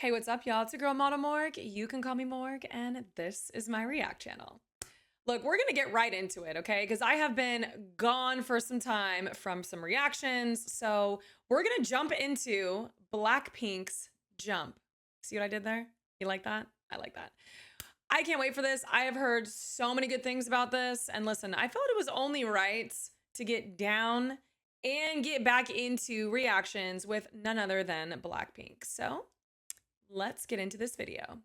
Hey, what's up, y'all? It's your girl, Model Morg. You can call me Morg, and this is my React channel. Look, we're gonna get right into it, okay? Because I have been gone for some time from some reactions, so we're gonna jump into Blackpink's Jump. See what I did there? You like that? I like that. I can't wait for this. I have heard so many good things about this, and listen, I felt it was only right to get down and get back into reactions with none other than Blackpink. So let's get into this video.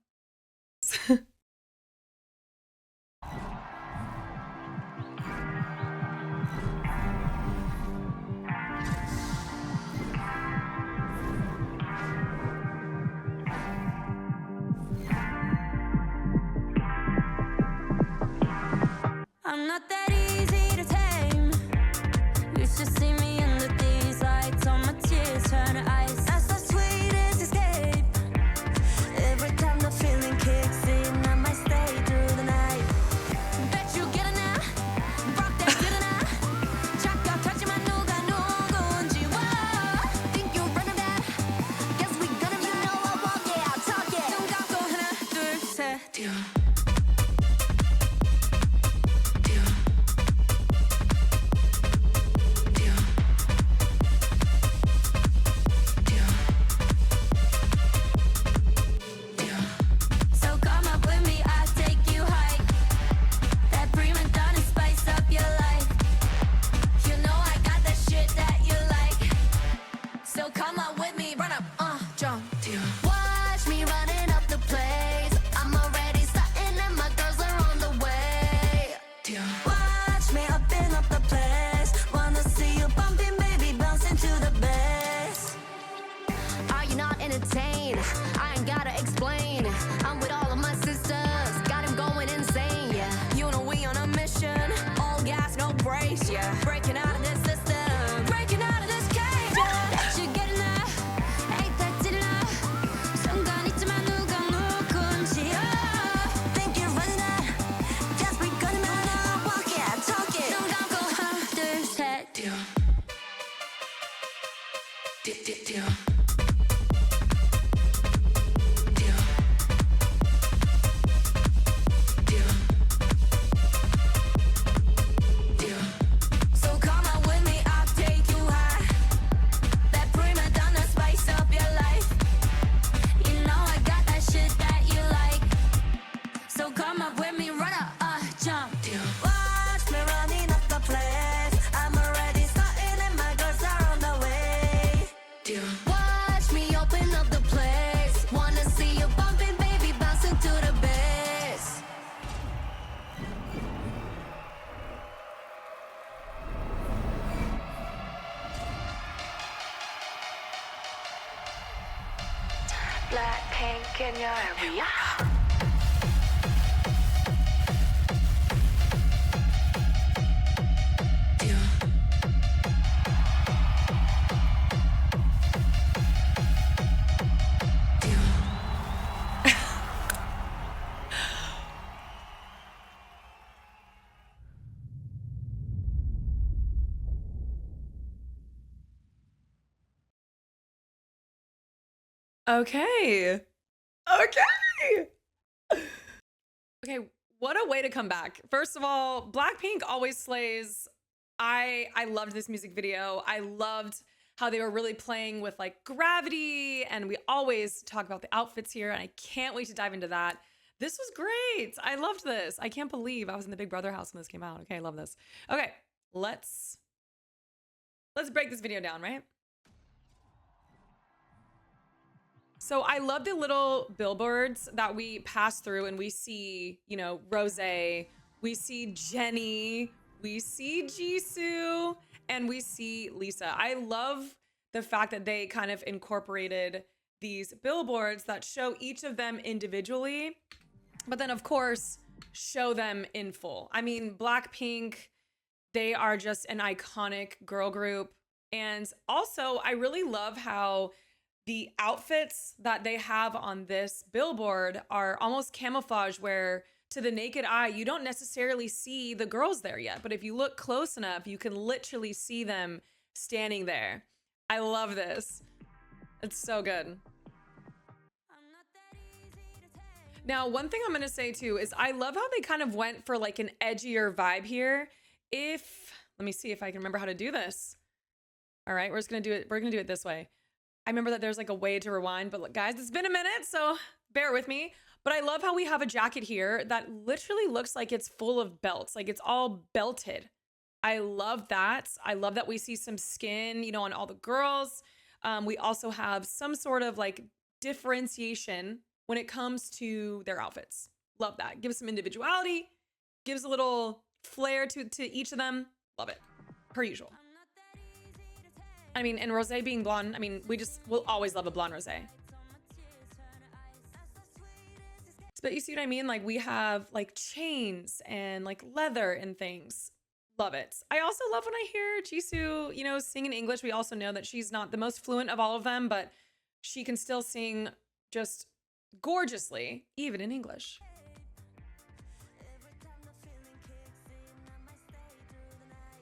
I'm not that easy to tame. You should see me under these lights. All my tears turn to ice. That's the sweetest escape. Every time the feeling kicks in, I might stay through the night. Bet you get it now. Rock that good enough. 잠깐 touching my 누가 누군지. Whoa. Think you're running that? Guess we gonna be. You know I walk it, I'll talk it. 눈 감고 하나, 둘, 셋. Watch me running up the place. I'm already starting and my girls are on the way. Watch me up the place. Wanna see you bumping, baby, bouncing to the bass. Are you not entertained? I ain't gotta explain. I'm with all of my sisters, got him going insane. Yeah, you know we on a mission. All gas, no brakes. Yeah, breaking out of this system, breaking out of this cage. That you getting that? Blackpink in your area. Okay. Okay. Okay, what a way to come back. First of all, Blackpink always slays. I loved this music video. I loved how they were really playing with like gravity, and we always talk about the outfits here, and I can't wait to dive into that. This was great. I loved this. I can't believe I was in the Big Brother house when this came out. Okay, I love this. Okay, let's break this video down, right? So I love the little billboards that we pass through, and we see, you know, Rose, we see Jennie, we see Jisoo, and we see Lisa. I love the fact that they kind of incorporated these billboards that show each of them individually, but then of course show them in full. I mean, Blackpink, they are just an iconic girl group. And also I really love how the outfits that they have on this billboard are almost camouflage, where to the naked eye, you don't necessarily see the girls there yet. But if you look close enough, you can literally see them standing there. I love this. It's so good. I'm Now, one thing I'm going to say too is I love how they kind of went for like an edgier vibe here. Let me see if I can remember how to do this. All right, we're just going to do it. We're going to do it this way. I remember that there's like a way to rewind, but guys, it's been a minute, so bear with me. But I love how we have a jacket here that literally looks like it's full of belts. Like it's all belted. I love that. I love that we see some skin, you know, on all the girls. We also have some sort of like differentiation when it comes to their outfits. Love that. Gives some individuality, gives a little flair to each of them. Love it, per usual. I mean, and Rosé being blonde, I mean, we'll always love a blonde Rosé. But you see what I mean? Like we have like chains and like leather and things. Love it. I also love when I hear Jisoo, you know, sing in English. We also know that she's not the most fluent of all of them, but she can still sing just gorgeously, even in English.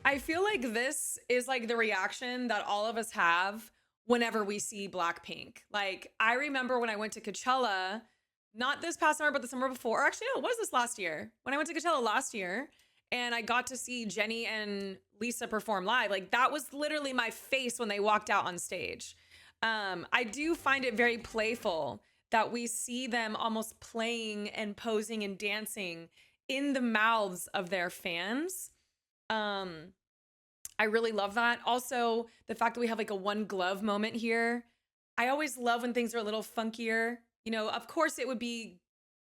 I feel like this is like the reaction that all of us have whenever we see BLACKPINK. Like I remember when I went to Coachella, not this past summer, but the summer before, or actually, no, it was this last year. When I went to Coachella last year and I got to see Jennie and Lisa perform live, like that was literally my face when they walked out on stage. I do find it very playful that we see them almost playing and posing and dancing in the mouths of their fans. I really love that. Also, the fact that we have like a one glove moment here. I always love when things are a little funkier. You know, of course it would be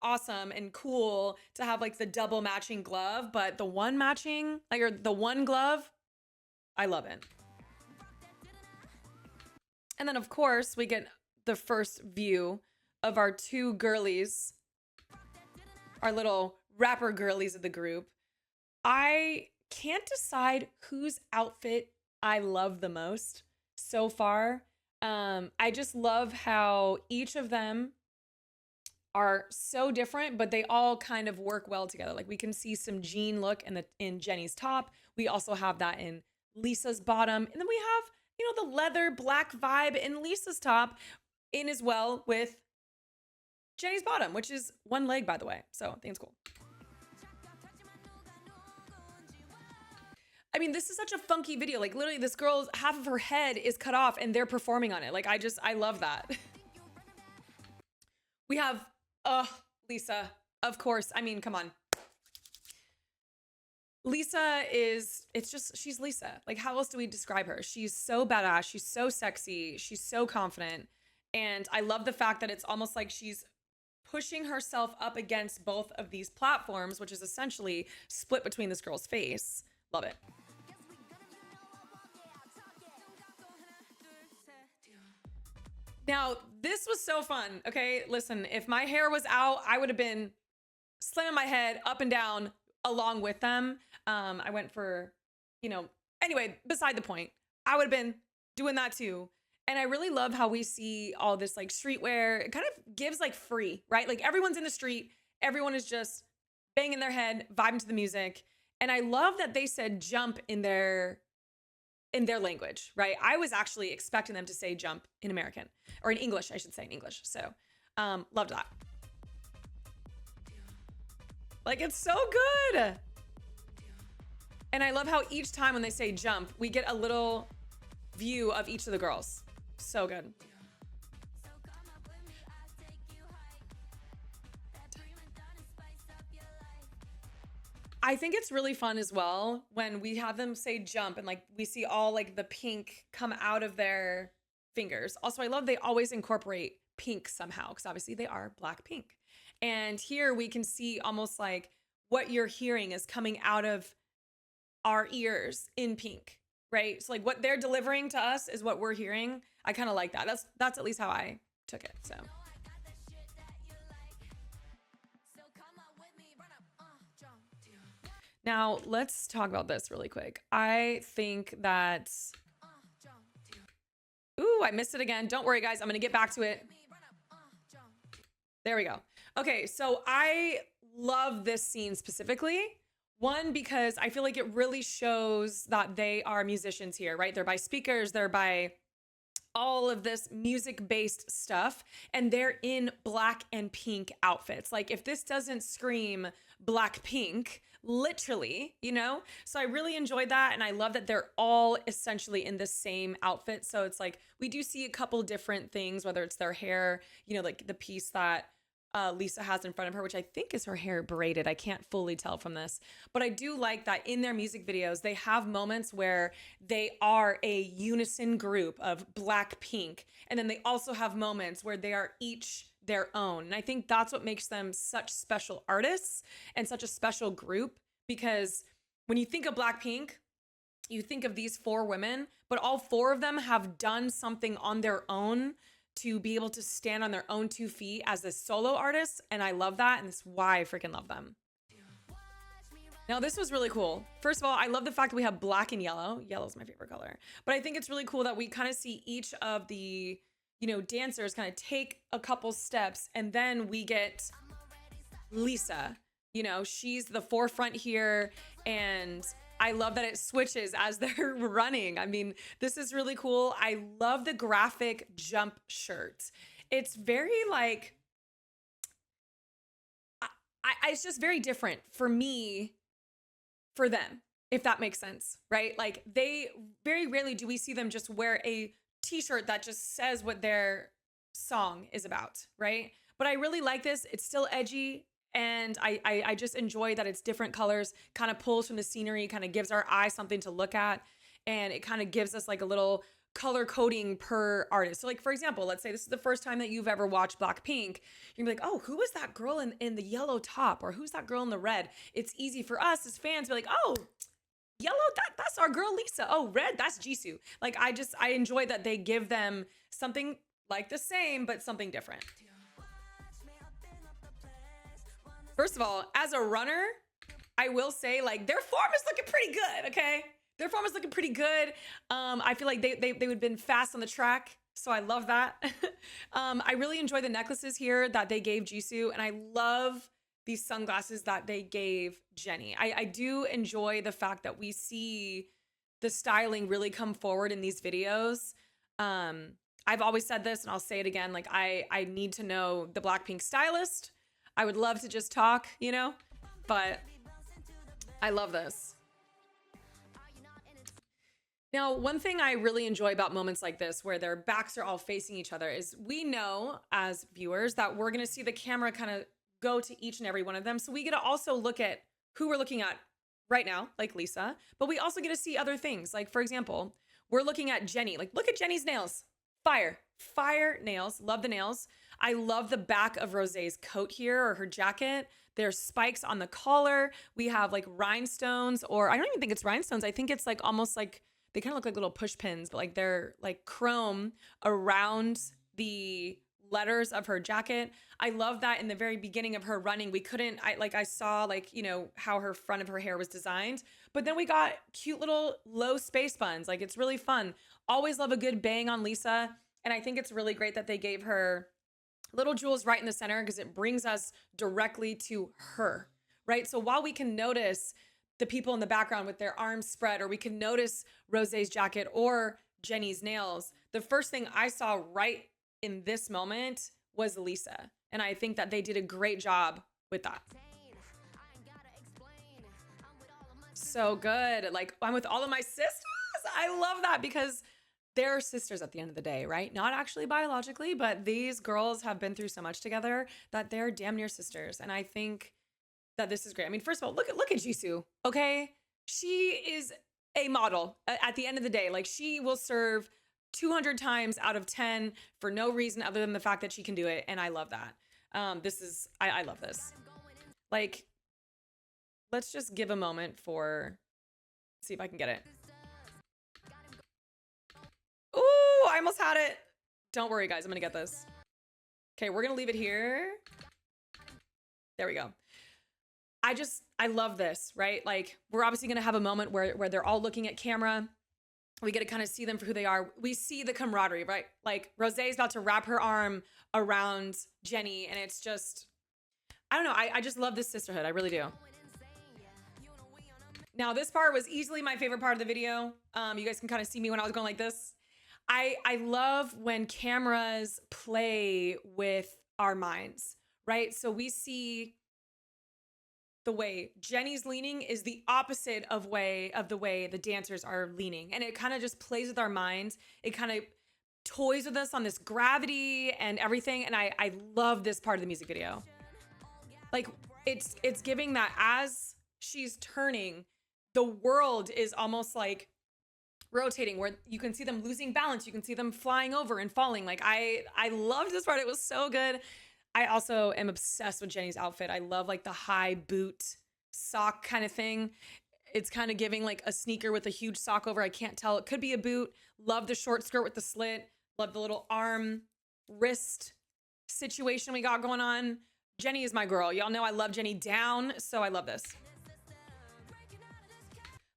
awesome and cool to have like the double matching glove, but the one matching, like, or the one glove, I love it. And then of course we get the first view of our two girlies, our little rapper girlies of the group. I can't decide whose outfit I love the most so far. I just love how each of them are so different, but they all kind of work well together. Like we can see some jean look in Jennie's top. We also have that in Lisa's bottom. And then we have, you know, the leather black vibe in Lisa's top in as well with Jennie's bottom, which is one leg, by the way. So I think it's cool. I mean, this is such a funky video. Like literally this girl's half of her head is cut off and they're performing on it. Like I love that. We have, Lisa, of course. I mean, come on. Lisa she's Lisa. Like how else do we describe her? She's so badass. She's so sexy. She's so confident. And I love the fact that it's almost like she's pushing herself up against both of these platforms, which is essentially split between this girl's face. Love it. Now, this was so fun, okay? Listen, if my hair was out, I would have been slamming my head up and down along with them. I went for, you know, anyway, beside the point. I would have been doing that too. And I really love how we see all this like streetwear. It kind of gives like free, right? Like everyone's in the street. Everyone is just banging their head, vibing to the music. And I love that they said jump in their language, right? I was actually expecting them to say jump in American, or in English, I should say, in English. So loved that. Like, it's so good. And I love how each time when they say jump, we get a little view of each of the girls. So good. I think it's really fun as well when we have them say jump and like we see all like the pink come out of their fingers. Also, I love they always incorporate pink somehow because obviously they are BLACKPINK. And here we can see almost like what you're hearing is coming out of our ears in pink, right? So like what they're delivering to us is what we're hearing. I kind of like that. That's at least how I took it. So. Now, let's talk about this really quick. I think that... Ooh, I missed it again. Don't worry, guys. I'm going to get back to it. There we go. Okay, so I love this scene specifically. One, because I feel like it really shows that they are musicians here, right? They're by speakers. They're by all of this music-based stuff, and they're in black and pink outfits. Like, if this doesn't scream BLACKPINK, literally, you know? So I really enjoyed that, and I love that they're all essentially in the same outfit. So it's like, we do see a couple different things, whether it's their hair, you know, like the piece that Lisa has in front of her, which I think is her hair braided. I can't fully tell from this, but I do like that in their music videos, they have moments where they are a unison group of BLACKPINK. And then they also have moments where they are each their own. And I think that's what makes them such special artists and such a special group, because when you think of BLACKPINK, you think of these 4 women, but all 4 of them have done something on their own to be able to stand on their own 2 feet as a solo artist. And I love that. And that's why I freaking love them. Now, this was really cool. First of all, I love the fact that we have black and yellow. Yellow is my favorite color. But I think it's really cool that we kind of see each of the, you know, dancers kind of take a couple steps, and then we get Lisa. You know, she's the forefront here, and I love that it switches as they're running. I mean, this is really cool. I love the graphic jump shirt. It's very like, it's just very different for me, for them, if that makes sense, right? Like, they very rarely do we see them just wear a t-shirt that just says what their song is about, right? But I really like this. It's still edgy. And I just enjoy that it's different colors, kind of pulls from the scenery, kind of gives our eye something to look at. And it kind of gives us like a little color coding per artist. So like, for example, let's say this is the first time that you've ever watched BLACKPINK. You're gonna be like, oh, who is that girl in the yellow top? Or who's that girl in the red? It's easy for us as fans to be like, oh, yellow, that's our girl Lisa. Oh, red, that's Jisoo. Like, I enjoy that they give them something like the same, but something different. First of all, as a runner, I will say, like, their form is looking pretty good, okay? Their form is looking pretty good. I feel like they would have been fast on the track, so I love that. I really enjoy the necklaces here that they gave Jisoo, and I love these sunglasses that they gave Jennie. I do enjoy the fact that we see the styling really come forward in these videos. I've always said this, and I'll say it again, like, I need to know the BLACKPINK stylist. I would love to just talk, you know, but I love this. Now, one thing I really enjoy about moments like this, where their backs are all facing each other, is we know as viewers that we're going to see the camera kind of go to each and every one of them. So we get to also look at who we're looking at right now, like Lisa, but we also get to see other things. Like, for example, we're looking at Jennie. Like, look at Jennie's nails. Fire nails. Love the nails. I love the back of Rosé's coat here, or her jacket. There's spikes on the collar. We have like rhinestones, or I don't even think it's rhinestones. I think it's like almost like, they kind of look like little push pins, but like they're like chrome around the letters of her jacket. I love that in the very beginning of her running, I saw like, you know, how her front of her hair was designed, but then we got cute little low space buns. Like, it's really fun. Always love a good bang on Lisa. And I think it's really great that they gave her little jewels right in the center, because it brings us directly to her, right? So while we can notice the people in the background with their arms spread, or we can notice Rosé's jacket or Jennie's nails, the first thing I saw right in this moment was Lisa. And I think that they did a great job with that. So good. Like, I'm with all of my sisters. I love that, because they're sisters at the end of the day, right? Not actually biologically, but these girls have been through so much together that they're damn near sisters. And I think that this is great. I mean, first of all, look at Jisoo, okay? She is a model at the end of the day. Like, she will serve 200 times out of 10 for no reason other than the fact that she can do it. And I love that. I love this. Like, let's just give a moment for, see if I can get it. Ooh, I almost had it. Don't worry, guys. I'm going to get this. Okay, we're going to leave it here. There we go. I love this, right? Like, we're obviously going to have a moment where they're all looking at camera. We get to kind of see them for who they are. We see the camaraderie, right? Like, Rosé is about to wrap her arm around Jennie, and it's just, I don't know. I just love this sisterhood. I really do. Now, this part was easily my favorite part of the video. You guys can kind of see me when I was going like this. I love when cameras play with our minds, right? So we see the way Jennie's leaning is the opposite of the way the dancers are leaning. And it kind of just plays with our minds. It kind of toys with us on this gravity and everything. And I love this part of the music video. Like it's giving that as she's turning, the world is almost like rotating where you can see them losing balance. You can see them flying over and falling. Like I loved this part. It was so good. I also am obsessed with Jennie's outfit. I love like the high boot sock kind of thing. It's kind of giving like a sneaker with a huge sock over. I can't tell. It could be a boot. Love the short skirt with the slit. Love the little arm, wrist situation we got going on. Jennie is my girl. Y'all know I love Jennie down, so I love this.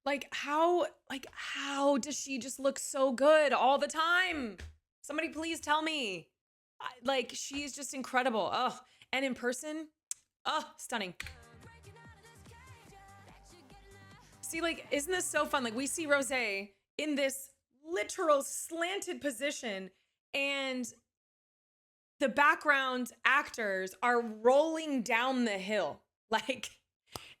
Like how does she just look so good all the time? Somebody please tell me. Like she's just incredible. Oh, and in person, oh, stunning. See, like, isn't this so fun? Like we see Rose in this literal slanted position and the background actors are rolling down the hill. Like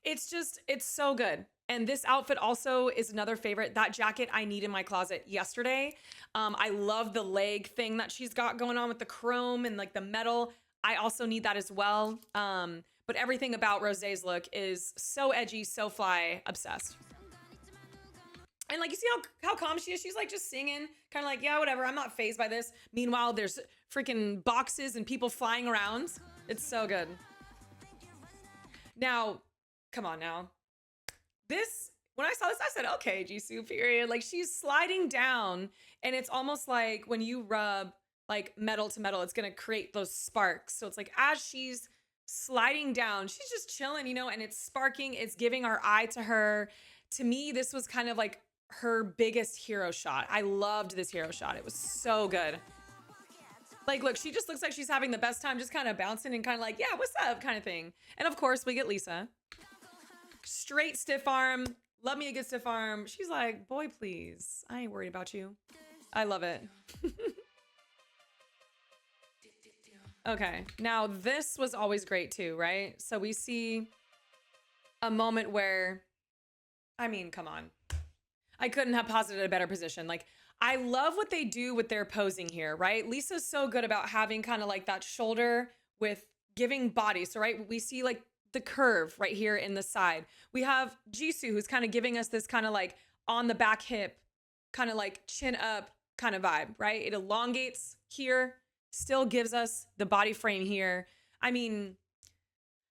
it's so good. And this outfit also is another favorite. That jacket I need in my closet yesterday. I love the leg thing that she's got going on with the chrome and like the metal. I also need that as well. But everything about Rosé's look is so edgy, so fly, obsessed. And like, you see how calm she is? She's like just singing, kind of like, yeah, whatever. I'm not fazed by this. Meanwhile, there's freaking boxes and people flying around. It's so good. Now, come on now. When I saw this, I said, okay, jisoo, period. Like she's sliding down and it's almost like when you rub like metal to metal, it's going to create those sparks. So it's like, as she's sliding down, she's just chilling, you know, and it's sparking. It's giving our eye to her. To me, this was kind of like her biggest hero shot. I loved this hero shot. It was so good. Like, look, she just looks like she's having the best time, just kind of bouncing and kind of like, yeah, what's up kind of thing. And of course we get Lisa. Straight stiff arm. Love me a good stiff arm. She's like, boy, please. I ain't worried about you. I love it. Okay. Now this was always great too, right? So we see a moment where, I mean, come on. I couldn't have posited a better position. Like, I love what they do with their posing here, right? Lisa's so good about having kind of like that shoulder with giving body. So, right, we see like the curve right here in the side. We have Jisoo, who's kind of giving us this kind of like on the back hip, kind of like chin up kind of vibe, right? It elongates here, still gives us the body frame here. I mean,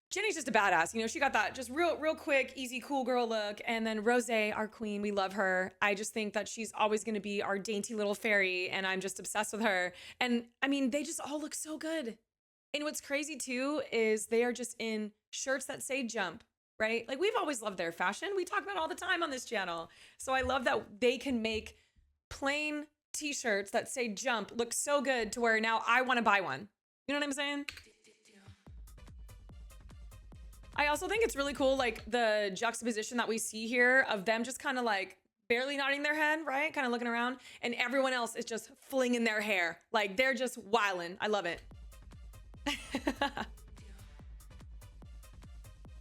Jennie's just a badass. You know, she got that just real quick, easy, cool girl look. And then Rosé, our queen, we love her. I just think that she's always going to be our dainty little fairy. And I'm just obsessed with her. And I mean, they just all look so good. And what's crazy too is they are just in shirts that say jump, right? Like we've always loved their fashion. We talk about it all the time on this channel. So I love that they can make plain t-shirts that say jump look so good to where now I want to buy one. You know what I'm saying? I also think it's really cool, like the juxtaposition that we see here of them just kind of like barely nodding their head, right? Kind of looking around, and everyone else is just flinging their hair. Like they're just wildin'. I love it.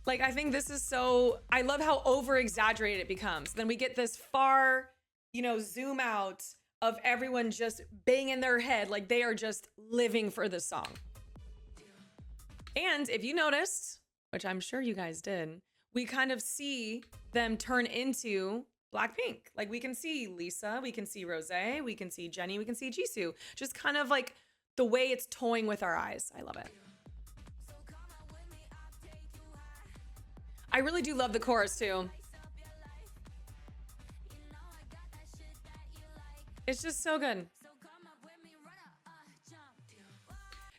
Like, I think this is so, I love how over exaggerated it becomes. Then we get this far, you know, zoom out of everyone just banging their head like they are just living for this song. And if you noticed, which I'm sure you guys did, we kind of see them turn into BLACKPINK. Like we can see Lisa, we can see Rosé, we can see Jennie, we can see Jisoo. Just kind of like the way it's toying with our eyes. I love it. I really do love the chorus too. It's just so good.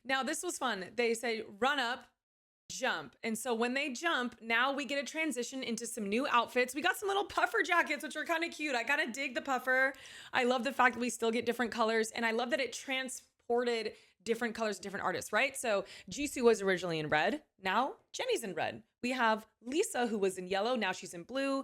Now this was fun. They say run up, jump. And so when they jump, now we get a transition into some new outfits. We got some little puffer jackets, which are kind of cute. I gotta dig the puffer. I love the fact that we still get different colors. And I love that it transported different colors to different artists, right? So Jisoo was originally in red. Now Jennie's in red. We have Lisa, who was in yellow. Now she's in blue.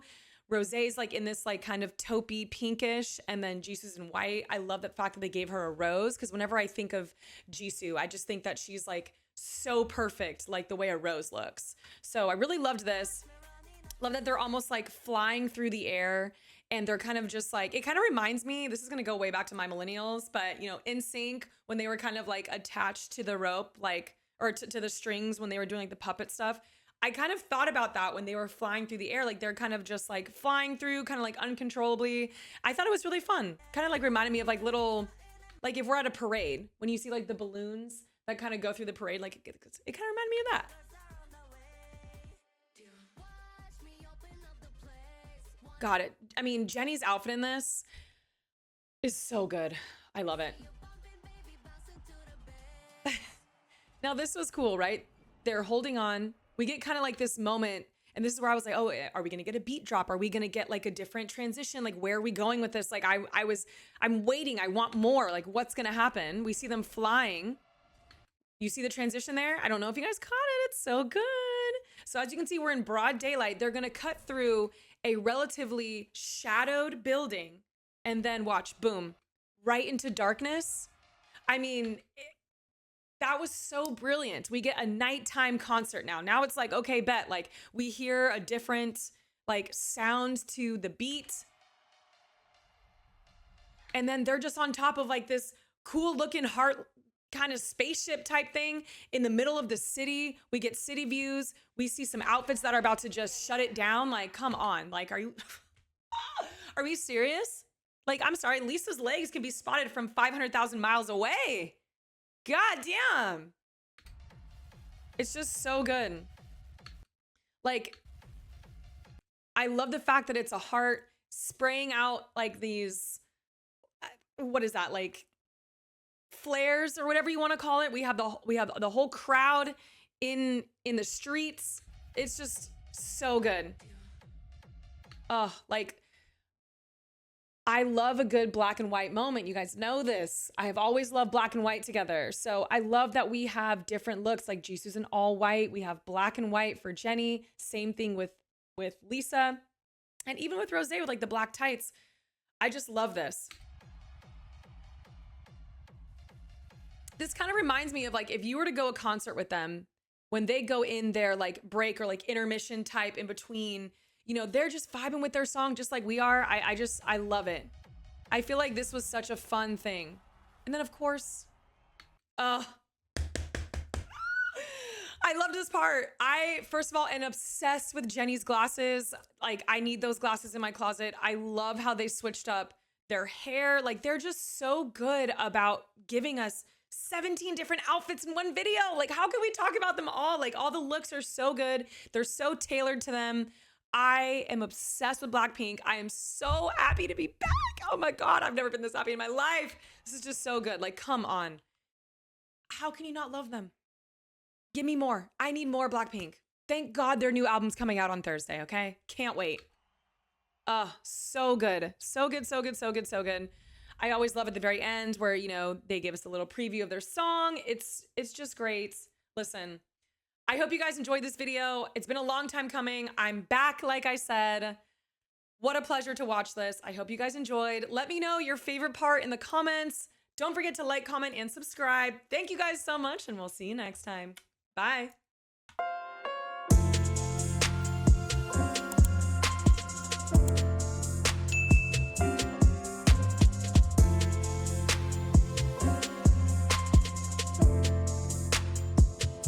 Rosé's like in this like kind of taupey pinkish, and then Jisoo's in white. I love the fact that they gave her a rose, because whenever I think of Jisoo, I just think that she's like so perfect, like the way a rose looks. So I really loved this. Love that they're almost like flying through the air, and they're kind of just like, it kind of reminds me, this is going to go way back to my millennials, but you know, NSYNC, when they were kind of like attached to the rope, like, or to the strings when they were doing like the puppet stuff. I kind of thought about that when they were flying through the air, like they're kind of just like flying through kind of like uncontrollably. I thought it was really fun. Kind of like reminded me of like little, like if we're at a parade, when you see like the balloons that kind of go through the parade, like it kind of reminded me of that. Got it. I mean, Jennie's outfit in this is so good. I love it. Now this was cool, right? They're holding on. We get kind of like this moment, and this is where I was like, oh, are we gonna get a beat drop? Are we gonna get like a different transition? Like, where are we going with this? Like, I'm waiting. I want more. Like, what's gonna happen? We see them flying. You see the transition there? I don't know if you guys caught it. It's so good. So as you can see, we're in broad daylight. They're gonna cut through a relatively shadowed building, and then watch, boom, right into darkness. I mean, that was so brilliant. We get a nighttime concert now. Now it's like, okay, bet, like we hear a different like sound to the beat. And then they're just on top of like this cool looking heart kind of spaceship type thing in the middle of the city. We get city views. We see some outfits that are about to just shut it down. Like, come on. Like, are we serious? Like, I'm sorry, Lisa's legs can be spotted from 500,000 miles away. God damn. It's just so good. Like, I love the fact that it's a heart spraying out like these, what is that? Like flares or whatever you want to call it. We have the whole crowd in the streets. It's just so good. Oh, like, I love a good black and white moment. You guys know this. I have always loved black and white together. So I love that we have different looks, like Jisoo's in all white. We have black and white for Jennie. Same thing with Lisa. And even with Rosé with like the black tights. I just love this. This kind of reminds me of like if you were to go a concert with them, when they go in their like break or like intermission type in between, you know, they're just vibing with their song just like we are. I love it. I feel like this was such a fun thing. And then of course, I love this part. I, first of all, am obsessed with Jennie's glasses. Like, I need those glasses in my closet. I love how they switched up their hair. Like, they're just so good about giving us 17 different outfits in one video. Like, how can we talk about them all? Like, all the looks are so good. They're so tailored to them. I am obsessed with BLACKPINK. I am so happy to be back. Oh my God, I've never been this happy in my life. This is just so good. Like, come on. How can you not love them? Give me more. I need more BLACKPINK. Thank God their new album's coming out on Thursday, okay? Can't wait. So good. So good, so good, so good, so good. I always love at the very end where, you know, they give us a little preview of their song. It's just great. Listen, I hope you guys enjoyed this video. It's been a long time coming. I'm back, like I said. What a pleasure to watch this. I hope you guys enjoyed. Let me know your favorite part in the comments. Don't forget to like, comment, and subscribe. Thank you guys so much, and we'll see you next time. Bye.